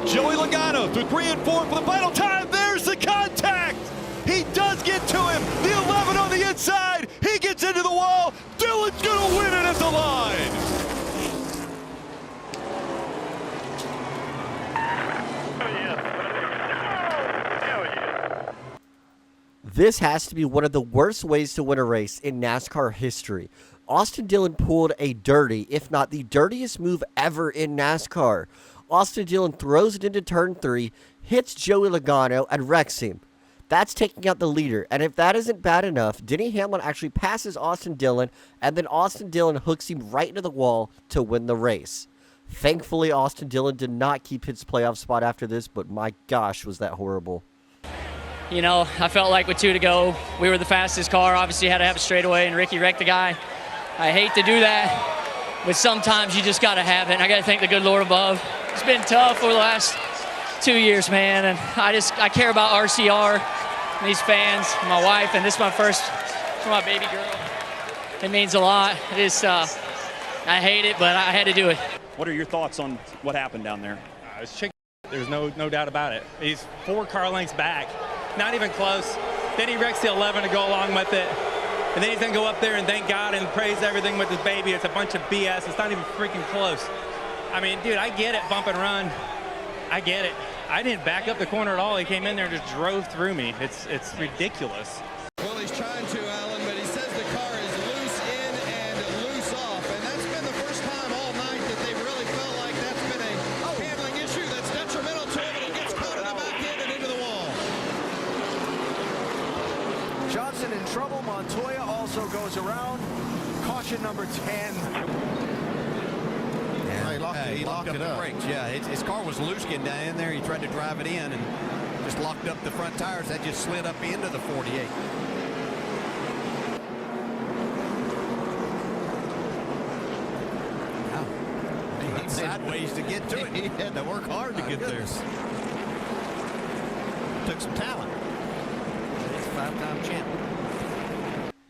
Joey Logano through 3 and 4 for the final time. There's the contact. He does get to him. The 11 on the inside. He gets into the wall. Dillon's going to win it at the line. This has to be one of the worst ways to win a race in NASCAR history. Austin Dillon pulled a dirty, if not the dirtiest move ever in NASCAR. Austin Dillon throws it into turn 3, hits Joey Logano, and wrecks him. That's taking out the leader, and if that isn't bad enough, Denny Hamlin actually passes Austin Dillon, and then Austin Dillon hooks him right into the wall to win the race. Thankfully, Austin Dillon did not keep his playoff spot after this, but my gosh, was that horrible. You know, I felt like with 2 to go, we were the fastest car. Obviously, had to have a straightaway, and Ricky wrecked the guy. I hate to do that, but sometimes you just got to have it, and I got to thank the good Lord above. It's been tough for the last 2 years, man, and I care about RCR and these fans, and my wife, and this is my first for my baby girl. It means a lot. It is, I hate it, but I had to do it. What are your thoughts on what happened down there? It's chicken. There's no doubt about it. He's 4 car lengths back, not even close. Then he wrecks the 11 to go along with it. And then he's going to go up there and thank God and praise everything with his baby. It's a bunch of BS. It's not even freaking close. I mean, dude, I get it, bump and run. I get it. I didn't back up the corner at all. He came in there and just drove through me. It's ridiculous. Well, he's trying to, Alan, but he says the car is loose in and loose off. And that's been the first time all night that they've really felt like that's been a handling issue that's detrimental to him, and he gets caught in the back end and into the wall. Johnson in trouble. Montoya also goes around. Caution number 10. He locked it up. Brakes. Yeah, his car was loose getting down in there. He tried to drive it in and just locked up the front tires. That just slid up into the 48. Wow. He sideways to get to it. He had to work hard to get there. Took some talent. He's a 5-time champion.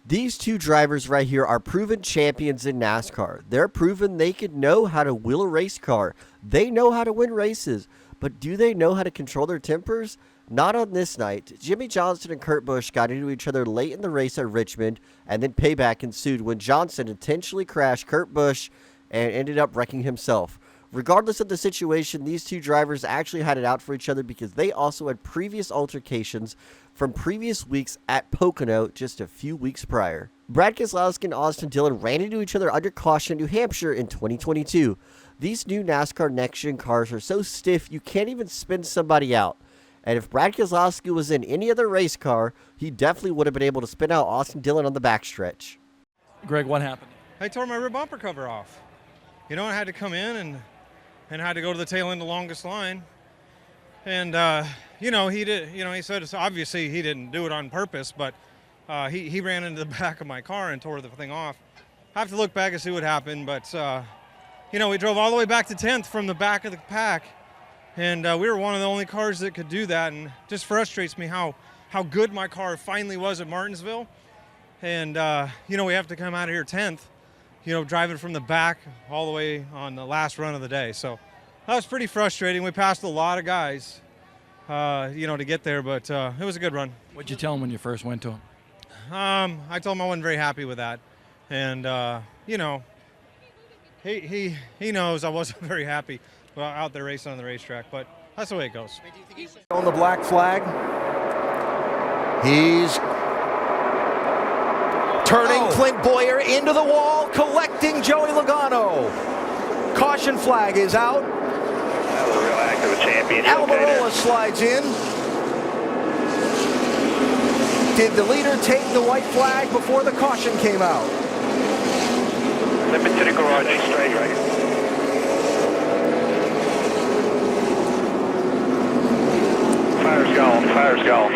These two drivers right here are proven champions in NASCAR. They're proven they could know how to wheel a race car. They know how to win races. But do they know how to control their tempers? Not on this night. Jimmie Johnson and Kurt Busch got into each other late in the race at Richmond, and then payback ensued when Johnson intentionally crashed Kurt Busch and ended up wrecking himself. Regardless of the situation, these two drivers actually had it out for each other because they also had previous altercations from previous weeks at Pocono just a few weeks prior. Brad Keselowski and Austin Dillon ran into each other under caution in New Hampshire in 2022. These new NASCAR next-gen cars are so stiff you can't even spin somebody out. And if Brad Keselowski was in any other race car, he definitely would have been able to spin out Austin Dillon on the backstretch. Greg, what happened? I tore my rear bumper cover off. You know, I had to come in and had to go to the tail end of the longest line. And, you know, he said it's obviously he didn't do it on purpose, but he ran into the back of my car and tore the thing off. I have to look back and see what happened, but, you know, we drove all the way back to 10th from the back of the pack, and we were one of the only cars that could do that, and it just frustrates me how good my car finally was at Martinsville. And, you know, we have to come out of here 10th, you know, driving from the back all the way on the last run of the day. So that was pretty frustrating. We passed a lot of guys, you know, to get there, but it was a good run. What'd you tell him when you first went to him? I told him I wasn't very happy with that. And, you know, he knows I wasn't very happy out there racing on the racetrack, but that's the way it goes. On the black flag. He's turning Clint Boyer into the wall, collecting Joey Logano. Caution flag is out. That was a real active champion. Almirola slides in. Did the leader take the white flag before the caution came out? Let me to the garage. Straight right. Fire's gone. Fire's gone.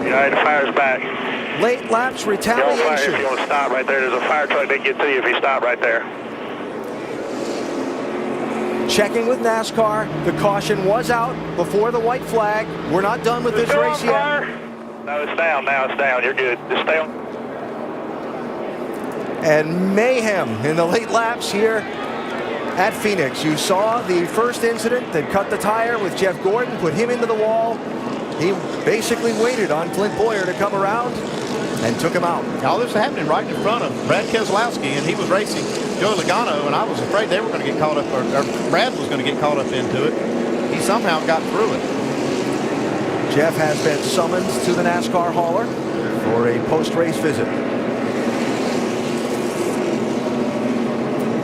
Yeah, the fire's back. Late laps retaliation. Yellow fire if you want to stop right there. There's a fire truck that get to you if you stop right there. Checking with NASCAR. The caution was out before the white flag. We're not done with this race yet. No, it's down. Now it's down. You're good. Just stay on. And mayhem in the late laps here at Phoenix. You saw the first incident that cut the tire with Jeff Gordon, put him into the wall. He basically waited on Clint Bowyer to come around and took him out. All this was happening right in front of Brad Keselowski, and he was racing Joey Logano, and I was afraid they were going to get caught up, or Brad was going to get caught up into it. He somehow got through it. Jeff has been summoned to the NASCAR hauler for a post-race visit.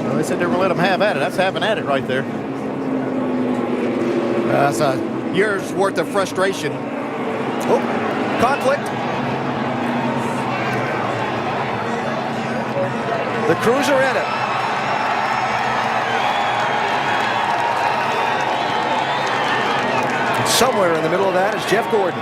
Well, they said they were going to let him have at it. That's having at it right there. That's a year's worth of frustration. Oh, conflict. The Cruiser in it. And somewhere in the middle of that is Jeff Gordon.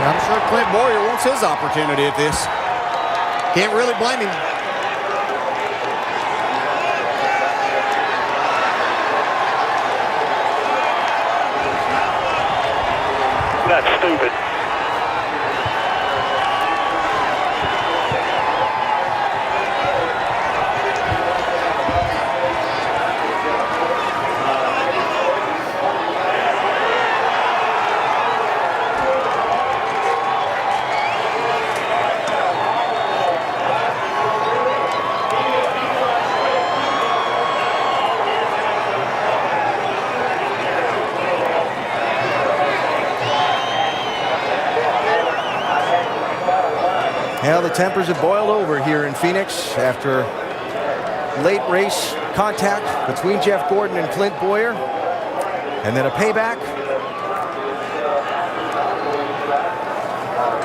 I'm sure Clint Bowyer wants his opportunity at this. Can't really blame him. That's stupid. Yeah, the tempers have boiled over here in Phoenix after late race contact between Jeff Gordon and Clint Bowyer, and then a payback.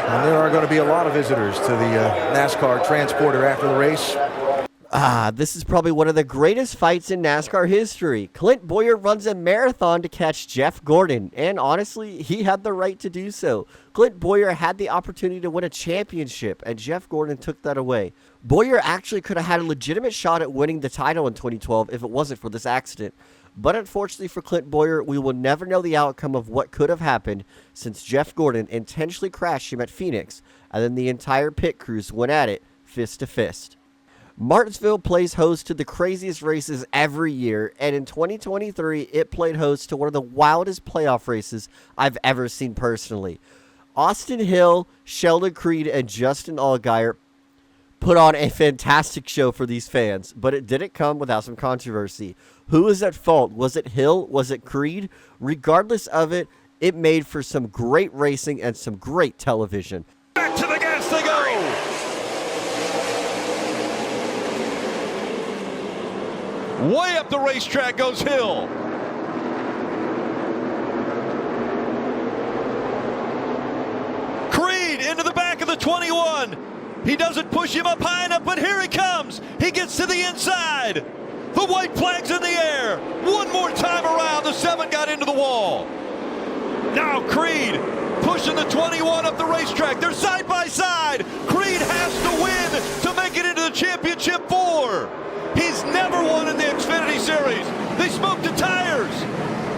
And there are going to be a lot of visitors to the NASCAR transporter after the race. This is probably one of the greatest fights in NASCAR history. Clint Bowyer runs a marathon to catch Jeff Gordon, and honestly, he had the right to do so. Clint Bowyer had the opportunity to win a championship, and Jeff Gordon took that away. Bowyer actually could have had a legitimate shot at winning the title in 2012 if it wasn't for this accident. But unfortunately for Clint Bowyer, we will never know the outcome of what could have happened since Jeff Gordon intentionally crashed him at Phoenix, and then the entire pit crews went at it fist to fist. Martinsville plays host to the craziest races every year, and in 2023, it played host to one of the wildest playoff races I've ever seen personally. Austin Hill, Sheldon Creed, and Justin Allgaier put on a fantastic show for these fans, but it didn't come without some controversy. Who was at fault? Was it Hill? Was it Creed? Regardless of it, it made for some great racing and some great television. Back to the gas they go. Way up the racetrack goes Hill. Creed into the back of the 21. He doesn't push him up high enough, but here he comes. He gets to the inside. The white flag's in the air. One more time around, the 7 got into the wall. Now Creed pushing the 21 up the racetrack. They're side by side. Creed has to win to make it into the championship 4. He's never won in the Xfinity Series. They smoked the tires.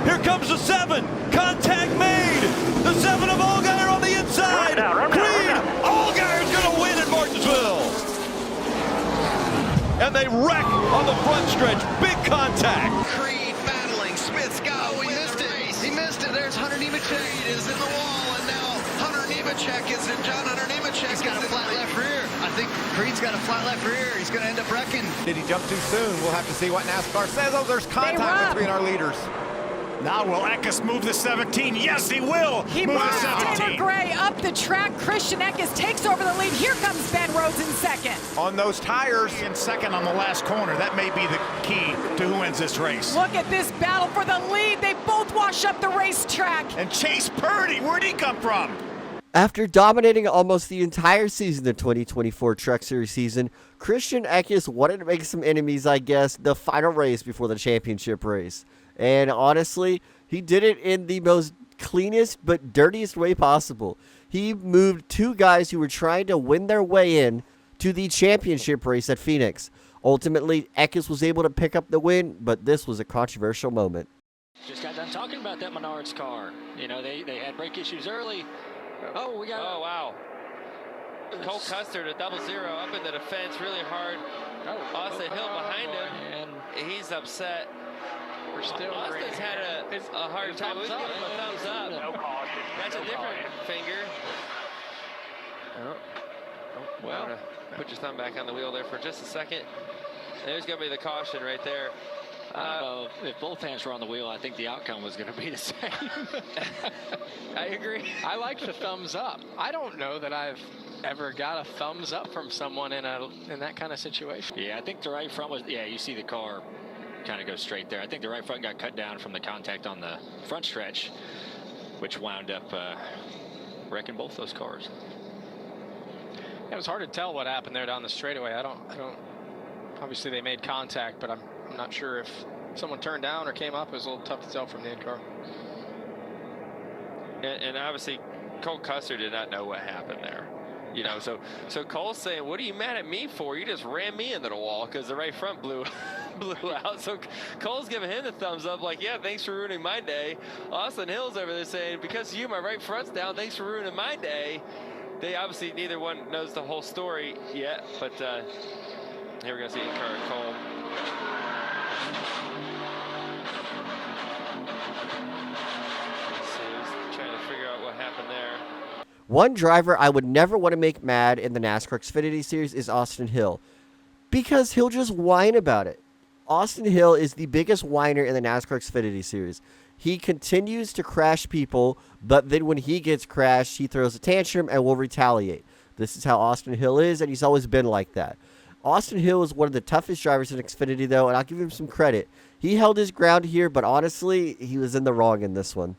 Here comes the 7. Contact made. The 7 of Allgaier on the inside. Creed, Allgaier's going to win in Martinsville. And they wreck on the front stretch. Big contact. Creed battling. Smith's got. Oh, he missed it. He missed it. There's Hunter Nemechek. Creed is in the wall, and now Hunter Nemechek is in. John Hunter Nemechek. He's got a flat left rear. I think Creed's got a flat left rear. He's going to end up wrecking. Did he jump too soon? We'll have to see what NASCAR says. Oh, there's contact between our leaders. Now will Eckes move the 17? Yes, he will. He move moves the 17. Taylor Gray up the track. Christian Eckes takes over the lead. Here comes Ben Rhodes in second. On those tires. In second on the last corner. That may be the key to who wins this race. Look at this battle for the lead. They both wash up the racetrack. And Chase Purdy, where'd he come from? After dominating almost the entire season of 2024 Truck Series season, Christian Eckes wanted to make some enemies, I guess, the final race before the championship race. And honestly, he did it in the most cleanest but dirtiest way possible. He moved two guys who were trying to win their way in to the championship race at Phoenix. Ultimately, Eckes was able to pick up the win, but this was a controversial moment. Just got done talking about that Menards car. You know, they had brake issues early. Oh, we got. Oh, wow. Cole Custer to 0-0 up in the defense really hard. Austin Hill behind him. And he's upset. We're still Austin's had a hard time. We give him a thumbs up. No caution. That's a different finger. Well, put your thumb back on the wheel there for just a second. There's going to be the caution right there. If both hands were on the wheel, I think the outcome was going to be the same. I agree. I like the thumbs up. I don't know that I've ever got a thumbs up from someone in that kind of situation. Yeah, I think the right front was. Yeah, you see the car kind of go straight there. I think the right front got cut down from the contact on the front stretch, which wound up wrecking both those cars. It was hard to tell what happened there down the straightaway. I don't. Obviously, they made contact, but I'm not sure if someone turned down or came up. It was a little tough to tell from the in-car. And obviously, Cole Custer did not know what happened there. You know, so Cole's saying, "What are you mad at me for? You just ran me into the wall because the right front blew out." So Cole's giving him the thumbs up, like, "Yeah, thanks for ruining my day." Austin Hill's over there saying, "Because of you, my right front's down. Thanks for ruining my day." They obviously neither one knows the whole story yet, but here we're gonna see in-car Cole. Trying to figure out what happened there. One driver I would never want to make mad in the NASCAR Xfinity Series is Austin Hill, because he'll just whine about it. Austin Hill is the biggest whiner in the NASCAR Xfinity Series. He continues to crash people, but then when he gets crashed, he throws a tantrum and will retaliate. This is how Austin Hill is, and he's always been like that. Austin Hill is one of the toughest drivers in Xfinity, though, and I'll give him some credit. He held his ground here, but honestly, he was in the wrong in this one.